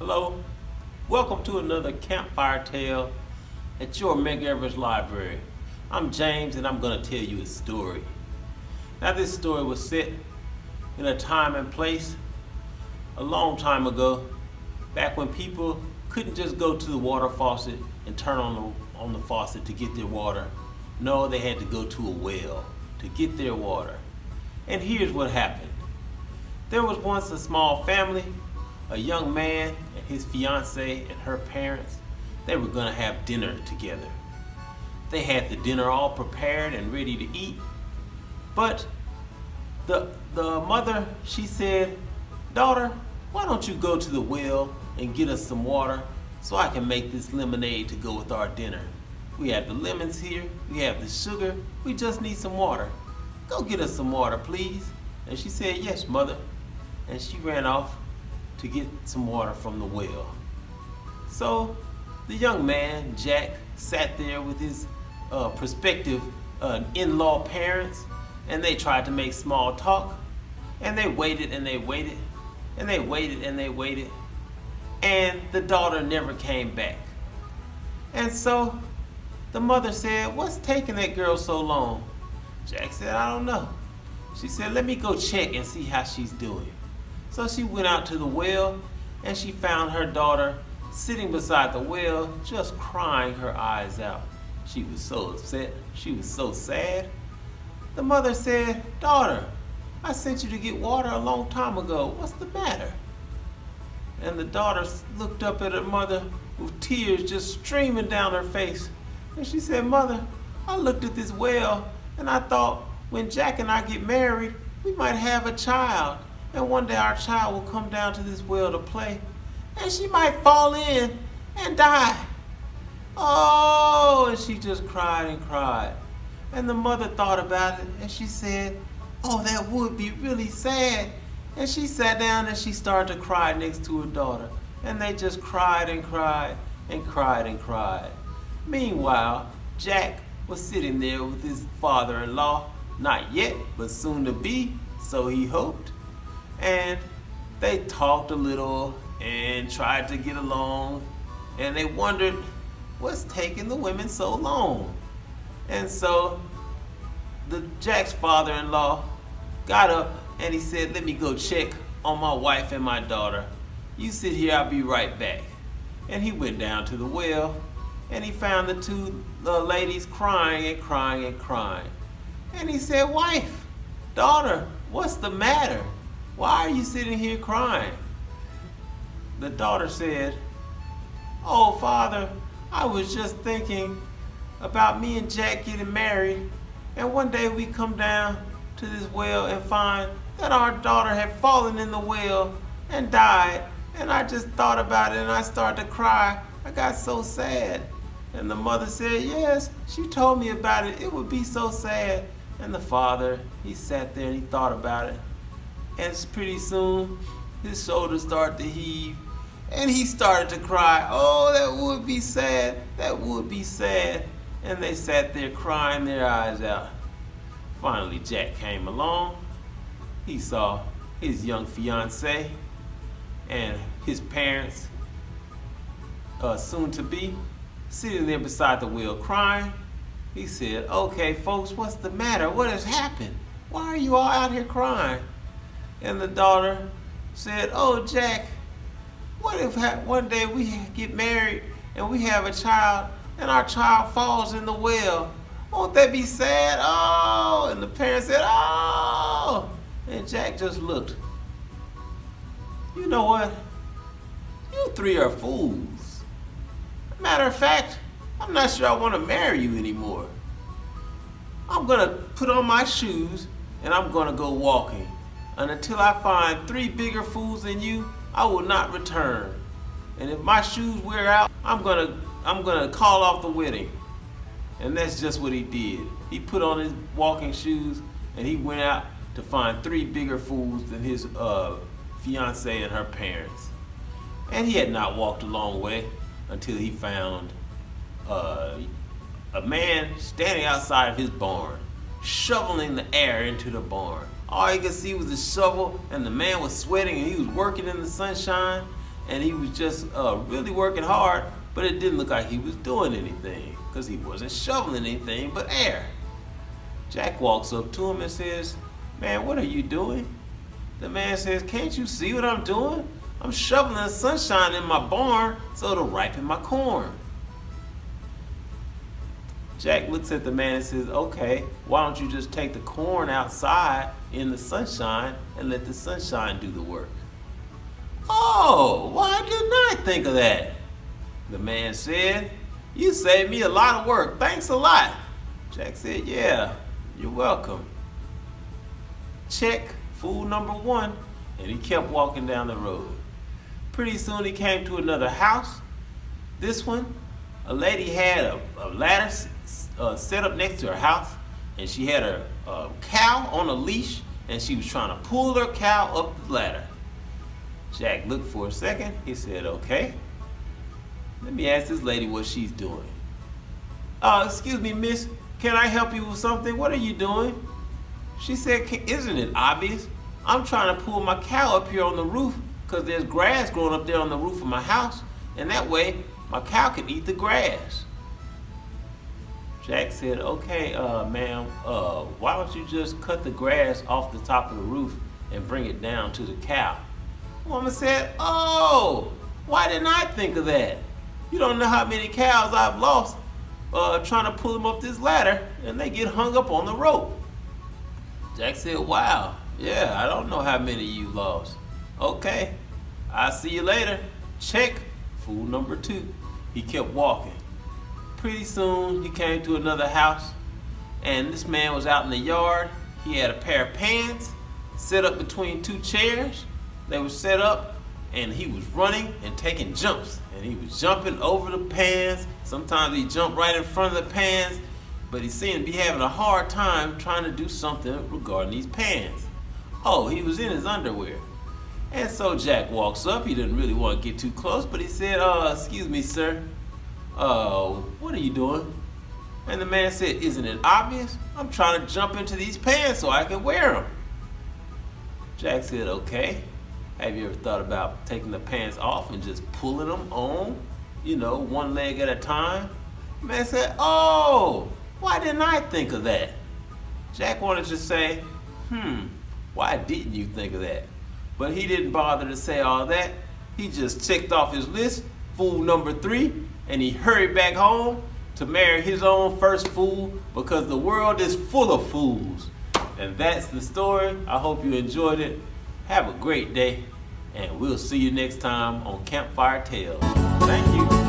Hello, welcome to another Campfire tale at your Medgar library. I'm James and I'm going to tell you a story. Now this story was set in a time and place a long time ago, back when people couldn't just go to the water faucet and turn on the faucet to get their water. No, they had to go to a well to get their water. And here's what happened. There was once a small family, a young man and his fiancée and her parents. They were going to have dinner together. They had the dinner all prepared and ready to eat. But the mother, she said, "Daughter, why don't you go to the well and get us some water so I can make this lemonade to go with our dinner? We have the lemons here, we have the sugar, we just need some water. Go get us some water, please." And she said, "Yes, mother." And she ran off to get some water from the well. So the young man, Jack, sat there with his prospective in-law parents, and they tried to make small talk, and they waited and they waited, and they waited and they waited, and the daughter never came back. And so the mother said, "What's taking that girl so long?" Jack said, "I don't know." She said, "Let me go check and see how she's doing." So she went out to the well and she found her daughter sitting beside the well, just crying her eyes out. She was so upset. She was so sad. The mother said, "Daughter, I sent you to get water a long time ago. What's the matter?" And the daughter looked up at her mother with tears just streaming down her face. And she said, "Mother, I looked at this well and I thought when Jack and I get married, we might have a child. And one day our child will come down to this well to play. And she might fall in and die." Oh, and she just cried and cried. And the mother thought about it and she said, "Oh, that would be really sad." And she sat down and she started to cry next to her daughter. And they just cried and cried and cried and cried. Meanwhile, Jack was sitting there with his father-in-law, not yet, but soon to be, so he hoped. And they talked a little and tried to get along, and they wondered what's taking the women so long. And so Jack's father-in-law got up and he said, "Let me go check on my wife and my daughter. You sit here, I'll be right back." And he went down to the well and he found the two ladies crying and crying and crying. And he said, "Wife, daughter, what's the matter? Why are you sitting here crying?" The daughter said, "Oh, Father, I was just thinking about me and Jack getting married, and one day we come down to this well and find that our daughter had fallen in the well and died, and I just thought about it and I started to cry. I got so sad." And the mother said, "Yes, she told me about it. It would be so sad." And the father, he sat there and he thought about it. And pretty soon, his shoulders started to heave, and he started to cry. "Oh, that would be sad. That would be sad." And they sat there crying their eyes out. Finally, Jack came along. He saw his young fiancée and his parents, soon to be, sitting there beside the well crying. He said, "Okay, folks, what's the matter? What has happened? Why are you all out here crying?" And the daughter said, "Oh, Jack, what if one day we get married and we have a child and our child falls in the well? Won't that be sad? Oh!" And the parents said, "Oh!" And Jack just looked. "You know what? You three are fools. Matter of fact, I'm not sure I want to marry you anymore. I'm going to put on my shoes and I'm going to go walking. And until I find three bigger fools than you, I will not return. And if my shoes wear out, I'm gonna call off the wedding." And that's just what he did. He put on his walking shoes and he went out to find three bigger fools than his fiancée and her parents. And he had not walked a long way until he found a man standing outside of his barn, shoveling the air into the barn. All he could see was the shovel, and the man was sweating and he was working in the sunshine. and he was just really working hard, but it didn't look like he was doing anything because he wasn't shoveling anything but air. Jack walks up to him and says, "Man, what are you doing?" The man says, "Can't you see what I'm doing? I'm shoveling the sunshine in my barn so it'll ripen my corn." Jack looks at the man and says, "Okay, why don't you just take the corn outside in the sunshine and let the sunshine do the work?" "Oh, why didn't I think of that?" The man said, "You saved me a lot of work. Thanks a lot." Jack said, "Yeah, you're welcome." Check, fool number one, and he kept walking down the road. Pretty soon he came to another house. This one, a lady had a ladder set up next to her house, and she had a cow on a leash, and she was trying to pull her cow up the ladder. Jack looked for a second. He said, "Okay, let me ask this lady what she's doing." "Excuse me, miss, can I help you with something? What are you doing?" She said, "Isn't it obvious? I'm trying to pull my cow up here on the roof because there's grass growing up there on the roof of my house, and that way my cow can eat the grass." Jack said, "Okay, ma'am, why don't you just cut the grass off the top of the roof and bring it down to the cow?" The woman said, "Oh, why didn't I think of that? You don't know how many cows I've lost trying to pull them up this ladder, and they get hung up on the rope." Jack said, "Wow, yeah, I don't know how many you lost. Okay, I'll see you later." Check, fool number two. He kept walking. Pretty soon he came to another house, and this man was out in the yard. He had a pair of pans set up between two chairs. They were set up, and he was running and taking jumps, and he was jumping over the pans. Sometimes he jumped right in front of the pans, but he seemed to be having a hard time trying to do something regarding these pans. Oh, he was in his underwear. And so Jack walks up. He didn't really want to get too close, but he said, "Excuse me, sir. What are you doing?" And the man said, "Isn't it obvious? I'm trying to jump into these pants so I can wear them." Jack said, "Okay, have you ever thought about taking the pants off and just pulling them on, one leg at a time?" The man said, "Oh, why didn't I think of that?" Jack wanted to say, "Why didn't you think of that?" But he didn't bother to say all that. He just checked off his list, fool number 3, and he hurried back home to marry his own first fool, because the world is full of fools. And that's the story. I hope you enjoyed it. Have a great day, and we'll see you next time on Campfire Tales. Thank you.